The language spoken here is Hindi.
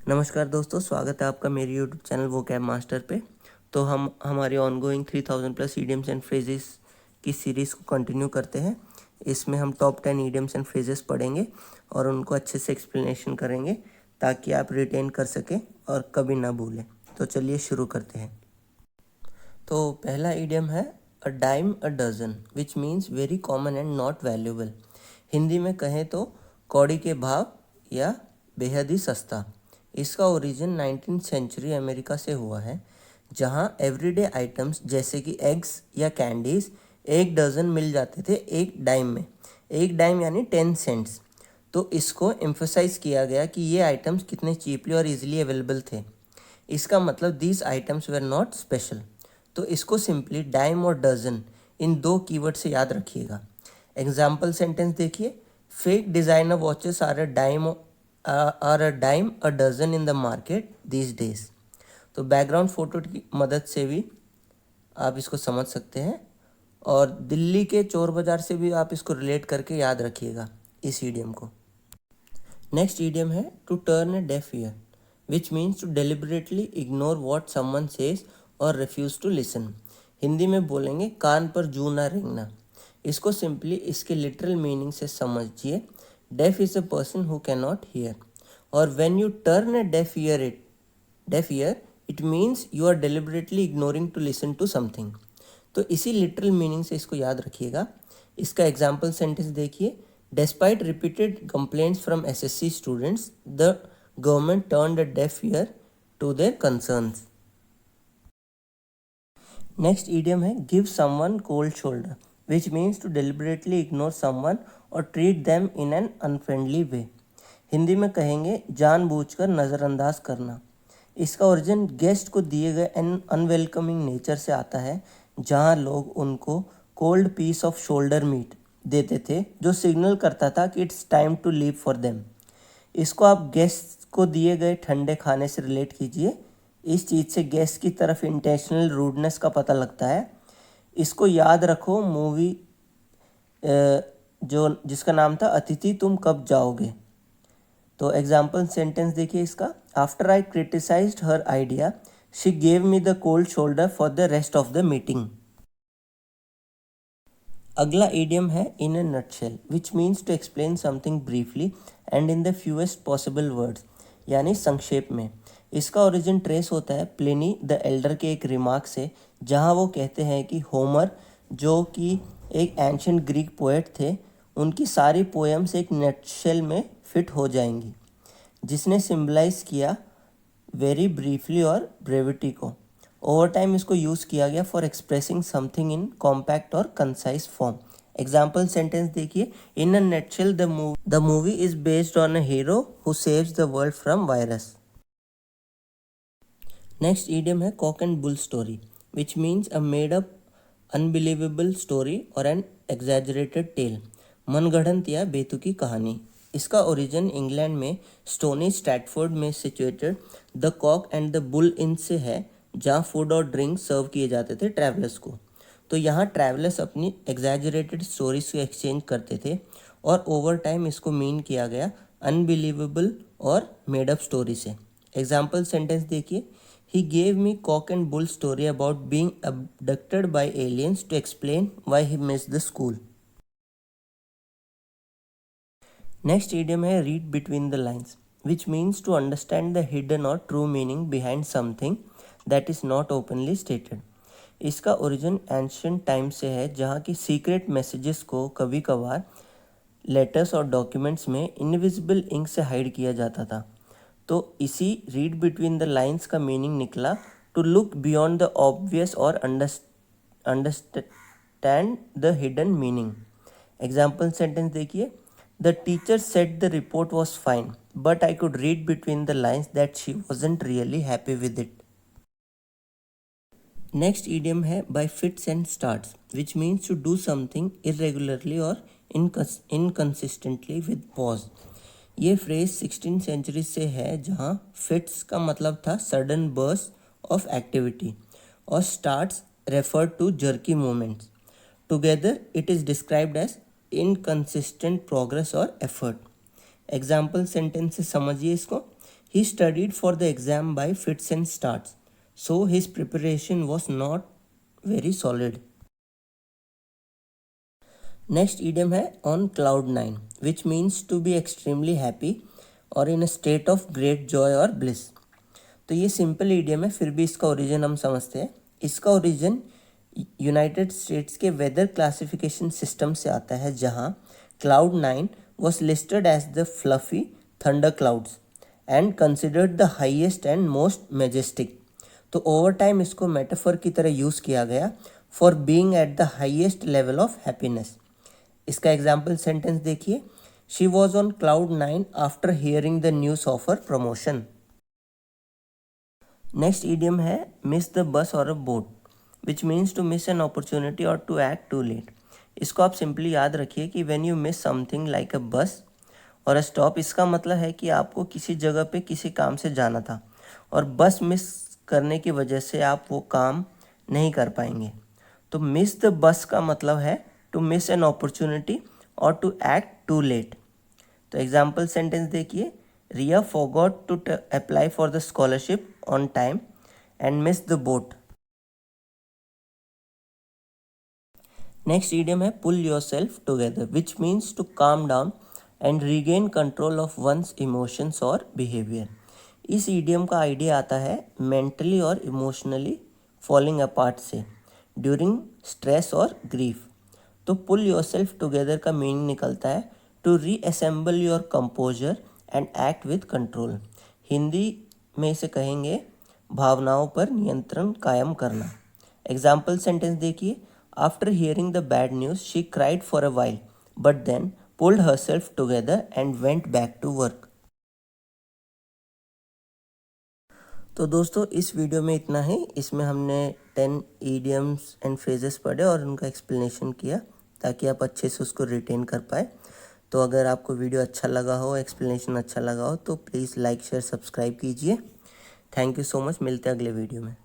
नमस्कार दोस्तों, स्वागत है आपका मेरे यूट्यूब चैनल वोकैब मास्टर पे। तो हम हमारी ongoing 3000 plus idioms and phrases की सीरीज़ को कंटिन्यू करते हैं। इसमें हम टॉप 10 ईडियम्स एंड फ्रेजेस पढ़ेंगे और उनको अच्छे से एक्सप्लेनेशन करेंगे ताकि आप रिटेन कर सकें और कभी ना भूलें। तो चलिए शुरू करते हैं। तो पहला ईडियम है a dime a dozen, which means very common and not valuable. Hindi में कहें तो कौड़ी के भाव या बेहद ही सस्ता। इसका ओरिजिन 19th सेंचुरी अमेरिका से हुआ है, जहां एवरीडे आइटम्स जैसे कि एग्स या कैंडीज एक डजन मिल जाते थे एक डाइम में। एक डाइम यानी 10 सेंट्स। तो इसको एम्फोसाइज किया गया कि ये आइटम्स कितने चीपली और इजीली अवेलेबल थे। इसका मतलब these items were not special. तो इसको सिंपली डाइम और डजन इन दो कीवर्ड से याद रखिएगा। एग्जाम्पल सेंटेंस देखिए, fake designer watches are a dime a dozen in the market these days. तो बैकग्राउंड फोटो की मदद से भी आप इसको समझ सकते हैं और दिल्ली के चोर बाजार से भी आप इसको रिलेट करके याद रखिएगा इस ईडियम को। नेक्स्ट ईडियम है to turn a deaf ear, which means to deliberately ignore what someone says और रिफ्यूज टू लिसन। हिंदी में बोलेंगे कान पर जू ना रेंगना। इसको सिंपली इसके लिटरल मीनिंग से समझिए। Deaf is a person who can not hear, और when you turn a deaf ear it means you are deliberately ignoring to listen to something. तो इसी लिटरल मीनिंग से इसको याद रखिएगा। इसका एग्जाम्पल सेंटेंस देखिए, despite repeated complaints from SSC students the government turned a deaf ear to their concerns. Next idiom है give someone cold shoulder, which means to deliberately ignore someone और treat them in an unfriendly way. Hindi में कहेंगे जानबूझकर नज़रअंदाज करना। इसका ओरिजिन गेस्ट को दिए गए एन अनवेलकमिंग नेचर से आता है, जहां लोग उनको cold piece of shoulder meat देते थे जो सिग्नल करता था कि it's time to leave for them. इसको आप गेस्ट को दिए गए ठंडे खाने से रिलेट कीजिए। इस चीज़ से गेस्ट की तरफ इंटेंशनल रूडनेस का पता लगता है। इसको याद रखो मूवी जो जिसका नाम था अतिथि तुम कब जाओगे। तो एग्जाम्पल सेंटेंस देखिए इसका, after I criticised her idea she gave me the cold shoulder for the rest of the meeting. अगला ईडियम है in a nutshell, which means to explain something briefly and in the fewest possible words, यानी संक्षेप में। इसका ओरिजिन ट्रेस होता है प्लिनी द एल्डर के एक रिमार्क से, जहां वो कहते हैं कि होमर, जो कि एक एंशियंट ग्रीक पोएट थे, उनकी सारी पोएम्स एक नटशेल में फिट हो जाएंगी, जिसने सिम्बलाइज किया वेरी ब्रीफली और ब्रेविटी को। ओवर टाइम इसको यूज़ किया गया for expressing something in compact और कंसाइज फॉर्म। एग्जाम्पल सेंटेंस देखिए, in a nutshell the movie is based on a hero who saves the world from virus. Next idiom है cock and bull story, which means a made up unbelievable story और एन एग्जैजरेटेड टेल, मनगढ़ंत या बेतुकी कहानी। इसका ओरिजिन इंग्लैंड में स्टोनी स्ट्रैटफोर्ड में situated the cock and the bull inn से है, जहाँ फूड और ड्रिंक सर्व किए जाते थे ट्रैवलर्स को। तो यहाँ ट्रैवलर्स अपनी एग्जैजरेटेड स्टोरीज को एक्सचेंज करते थे और ओवर टाइम इसको मीन किया गया अनबिलीवेबल और मेड अप स्टोरी से। एग्जाम्पल सेंटेंस देखिए, he gave me cock and bull story about being abducted by aliens to explain why he missed the school. Next idiom है read between the lines, which means to understand the hidden or true meaning behind something that is not openly stated. इसका ओरिजिन एंशियंट टाइम से है, जहाँ की सीक्रेट मैसेजेस को कभी कभार लेटर्स और डॉक्यूमेंट्स में इनविजिबल इंक से हाइड किया जाता था। तो इसी रीड बिटवीन द लाइन्स का मीनिंग निकला to look beyond the obvious और understand the hidden meaning. Example sentence देखिए, the teacher said the report was fine but I could read between the lines that she wasn't really happy with it. Next idiom है by fits and starts, which means to do something irregularly और इनकंसिस्टेंटली विद पॉज। ये फ्रेज 16th सेंचुरी से है, जहाँ फिट्स का मतलब था सडन बर्स्ट ऑफ एक्टिविटी और starts refer to jerky movements. Together it is described as inconsistent progress और एफर्ट। एग्जाम्पल सेंटेंस से समझिए इसको, He studied for the exam by fits and starts, so his preparation was not very solid. Next idiom है on cloud nine, which means to be extremely happy or in a state of great joy or bliss. तो ये सिंपल idiom है, फिर भी इसका ओरिजिन हम समझते हैं. इसका ओरिजिन यूनाइटेड स्टेट्स के वेदर क्लासिफिकेशन सिस्टम से आता है, जहाँ cloud nine was listed as the fluffy thunder clouds and considered the highest and most majestic. तो ओवर टाइम इसको मेटाफर की तरह यूज़ किया गया for being at the highest level of happiness. इसका एग्जाम्पल सेंटेंस देखिए. She was on cloud nine after hearing the news of her promotion. Next idiom है मिस द बस और a boat, which means to miss an opportunity और टू एक्ट टू लेट. इसको आप सिंपली याद रखिए कि when you miss something like a bus और अ स्टॉप, इसका मतलब है कि आपको किसी जगह पे किसी काम से जाना था और बस मिस करने की वजह से आप वो काम नहीं कर पाएंगे. तो मिस द बस का मतलब है टू मिस एन अपॉर्चुनिटी और टू एक्ट टू लेट. तो एग्जाम्पल सेंटेंस देखिए. Riya forgot to apply for the scholarship on time and miss the boat. Next idiom है pull yourself together, which means to calm down and regain control of one's emotions और बिहेवियर. इस इडियम का आइडिया आता है मेंटली और इमोशनली फॉलिंग अपार्ट से ड्यूरिंग स्ट्रेस और ग्रीफ. तो पुल योर सेल्फ टुगेदर का मीनिंग निकलता है to reassemble your composure and act with control. Hindi में इसे कहेंगे भावनाओं पर नियंत्रण कायम करना. एग्जाम्पल सेंटेंस देखिए. After hearing the bad news she cried for a while but then pulled herself together and went back to work. तो दोस्तों इस वीडियो में इतना ही. इसमें हमने 10 ईडियम्स एंड फ्रेजेस पढ़े और उनका एक्सप्लेनेशन किया ताकि आप अच्छे से उसको रिटेन कर पाए. तो अगर आपको वीडियो अच्छा लगा हो, एक्सप्लेनेशन अच्छा लगा हो, तो प्लीज़ लाइक शेयर सब्सक्राइब कीजिए. Thank you so much. मिलते हैं अगले वीडियो में.